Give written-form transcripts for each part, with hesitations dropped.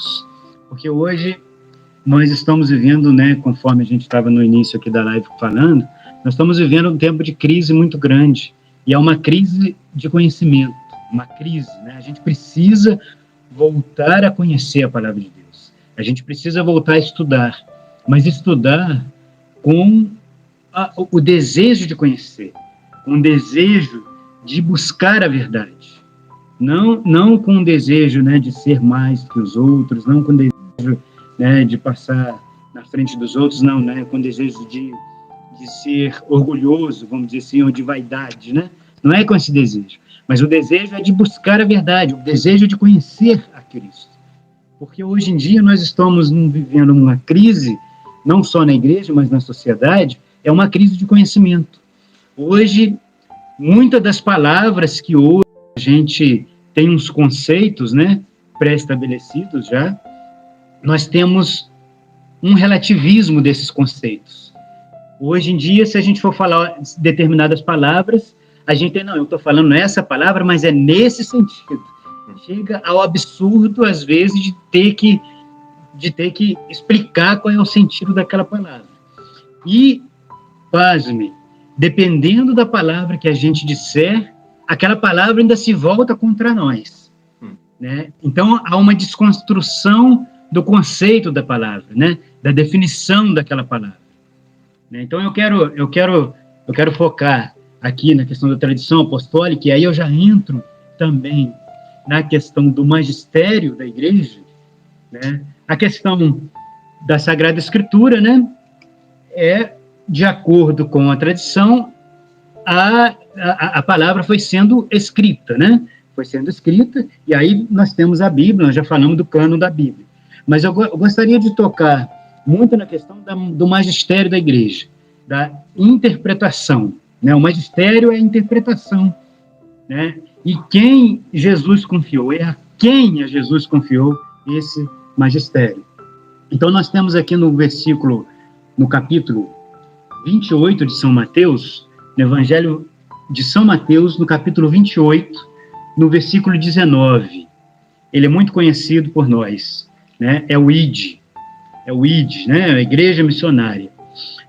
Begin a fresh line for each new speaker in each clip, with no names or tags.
Deus. Porque hoje nós estamos vivendo, né, conforme a gente estava no início aqui da live falando, nós estamos vivendo um tempo de crise muito grande. E é uma crise de conhecimento, uma crise, né? A gente precisa voltar a conhecer a palavra de Deus. A gente precisa voltar a estudar, mas estudar com o desejo de conhecer, com o desejo de buscar a verdade. Não com o desejo, né, de ser mais que os outros, não com o desejo, né, de passar na frente dos outros, não, né, com o desejo de ser orgulhoso, vamos dizer assim, ou de vaidade, né? Não é com esse desejo, mas o desejo é de buscar a verdade, o desejo de conhecer a Cristo. Porque hoje em dia nós estamos vivendo uma crise, não só na igreja, mas na sociedade, é uma crise de conhecimento. Hoje, muitas das palavras que hoje a gente tem uns conceitos, né, pré-estabelecidos já, nós temos um relativismo desses conceitos. Hoje em dia, se a gente for falar determinadas palavras, a gente tem, não, eu estou falando essa palavra, mas é nesse sentido. Chega ao absurdo, às vezes, de ter que explicar qual é o sentido daquela palavra. E, pasme, dependendo da palavra que a gente disser, aquela palavra ainda se volta contra nós. Né? Então, há uma desconstrução do conceito da palavra, né? Da definição daquela palavra. Então, eu quero focar aqui na questão da tradição apostólica, e aí eu já entro também na questão do magistério da igreja, né? A questão da Sagrada Escritura, né? É, de acordo com a tradição, a palavra foi sendo escrita, né? Foi sendo escrita, e aí nós temos a Bíblia, nós já falamos do cânon da Bíblia. Mas eu gostaria de tocar muito na questão do magistério da igreja, da interpretação, né? O magistério é a interpretação, né? E quem Jesus confiou, é a quem a Jesus confiou esse magistério. Então, nós temos aqui no capítulo 28 de São Mateus, no Evangelho de São Mateus, no capítulo 28, no versículo 19. Ele é muito conhecido por nós, né? É o ID, né? A Igreja Missionária.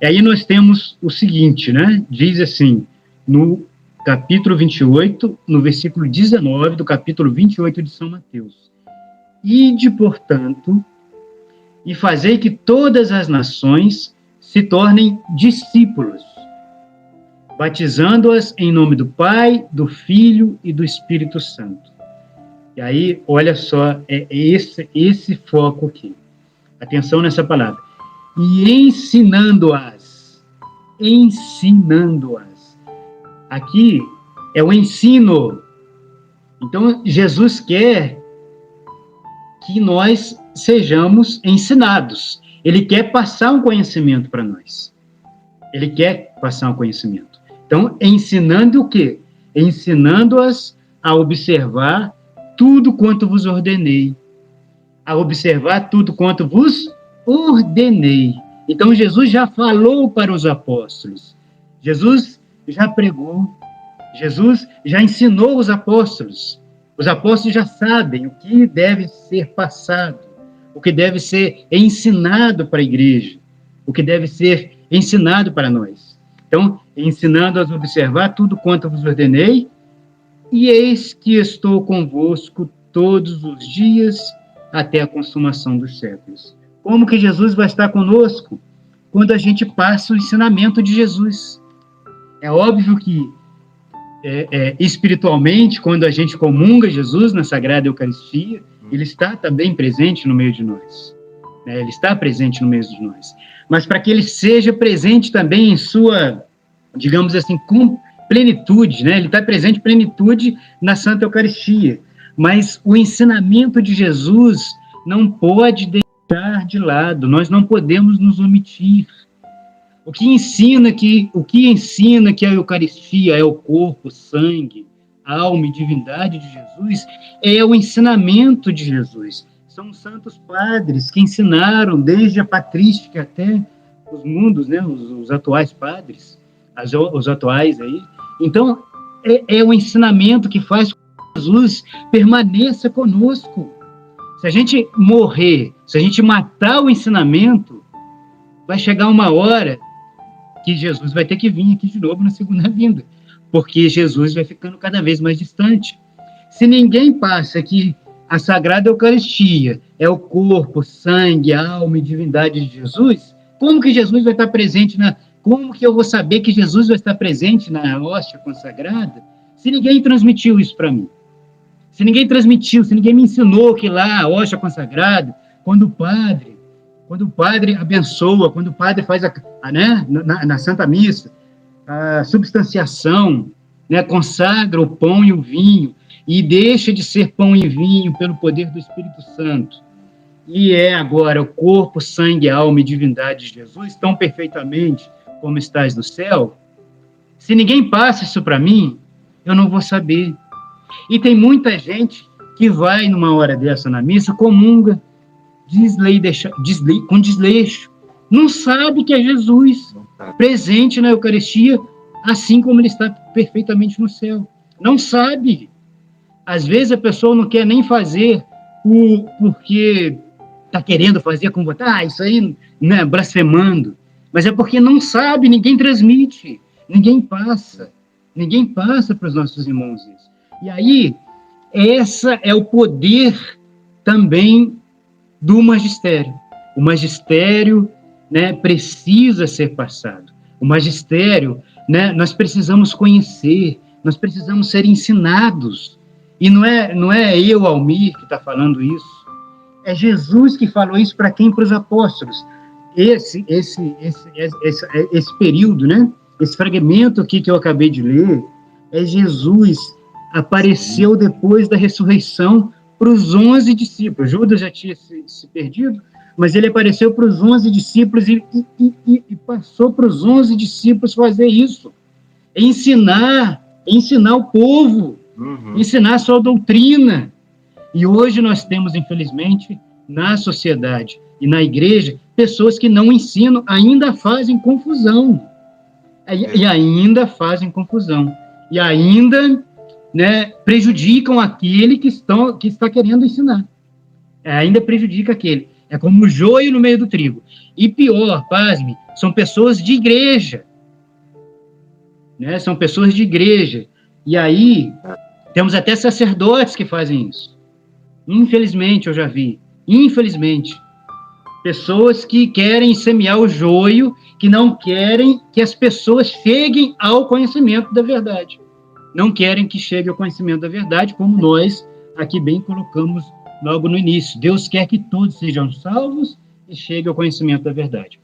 E aí nós temos o seguinte, né? Diz assim, no capítulo 28, no versículo 19 do capítulo 28 de São Mateus. Ide, portanto, e fazei que todas as nações se tornem discípulos, batizando-as em nome do Pai, do Filho e do Espírito Santo. E aí, olha só, é esse foco aqui. Atenção nessa palavra. E ensinando-as. Aqui é o ensino. Então, Jesus quer que nós sejamos ensinados. Ele quer passar um conhecimento para nós. Ele quer passar um conhecimento. Então, ensinando o quê? Ensinando-as a observar tudo quanto vos ordenei. A observar tudo quanto vos ordenei. Então, Jesus já falou para os apóstolos. Jesus já pregou. Jesus já ensinou os apóstolos. Os apóstolos já sabem o que deve ser passado, o que deve ser ensinado para a igreja, o que deve ser ensinado para nós. Então, ensinando-as a observar tudo quanto vos ordenei, e eis que estou convosco todos os dias até a consumação dos séculos. Como que Jesus vai estar conosco? Quando a gente passa o ensinamento de Jesus. É óbvio que, espiritualmente, quando a gente comunga Jesus na Sagrada Eucaristia, ele está também presente no meio de nós. Ele está presente no meio de nós. Mas para que ele seja presente também em sua, digamos assim, plenitude, né? Ele está presente em plenitude na Santa Eucaristia. Mas o ensinamento de Jesus não pode deixar de lado, nós não podemos nos omitir. O que ensina que a Eucaristia é o corpo, o sangue, a alma e divindade de Jesus é o ensinamento de Jesus. São os santos padres que ensinaram desde a patrística até os mundos, né? Os atuais padres, os atuais aí. Então, é o ensinamento que faz com que Jesus permaneça conosco. Se a gente morrer, se a gente matar o ensinamento, vai chegar uma hora que Jesus vai ter que vir aqui de novo na segunda vinda, porque Jesus vai ficando cada vez mais distante. Se ninguém passa que a Sagrada Eucaristia é o corpo, sangue, alma e divindade de Jesus, como que Jesus vai estar presente como que eu vou saber que Jesus vai estar presente na hóstia consagrada se ninguém transmitiu isso para mim? Se ninguém transmitiu, se ninguém me ensinou que lá a hóstia consagrada, quando o padre abençoa, quando o padre faz né, na Santa Missa, a substanciação, né, consagra o pão e o vinho, e deixa de ser pão e vinho pelo poder do Espírito Santo, e é agora o corpo, sangue, alma e divindade de Jesus, tão perfeitamente como estás no céu, se ninguém passa isso para mim, eu não vou saber. E tem muita gente que vai numa hora dessa na missa, comunga, com desleixo, não sabe que é Jesus presente na Eucaristia, assim como ele está perfeitamente no céu. Não sabe. Às vezes a pessoa não quer nem fazer porque está querendo fazer com vontade, isso aí, né, blasfemando. Mas é porque não sabe, ninguém transmite, ninguém passa para os nossos irmãos isso. E aí, essa é o poder também do magistério. O magistério, né, precisa ser passado. O magistério, né, nós precisamos conhecer, nós precisamos ser ensinados. E não é eu, Almir, que está falando isso. É Jesus que falou isso para quem? Para os apóstolos. Esse período, né, esse fragmento aqui que eu acabei de ler, é Jesus apareceu depois da ressurreição para os 11 discípulos. Judas já tinha se perdido, mas ele apareceu para os 11 discípulos e passou para os 11 discípulos fazer isso. Ensinar o povo, ensinar a sua doutrina. E hoje nós temos, infelizmente, na sociedade e na igreja, pessoas que não ensinam, ainda fazem confusão. E ainda fazem confusão. E ainda, né, prejudicam aquele que está querendo ensinar. Ainda prejudica aquele. É como o joio no meio do trigo. E pior, pasme, são pessoas de igreja. Né? São pessoas de igreja. E aí, temos até sacerdotes que fazem isso. Infelizmente, eu já vi. Infelizmente. Pessoas que querem semear o joio, que não querem que as pessoas cheguem ao conhecimento da verdade. Não querem que chegue ao conhecimento da verdade, como nós aqui bem colocamos logo no início. Deus quer que todos sejam salvos e cheguem ao conhecimento da verdade.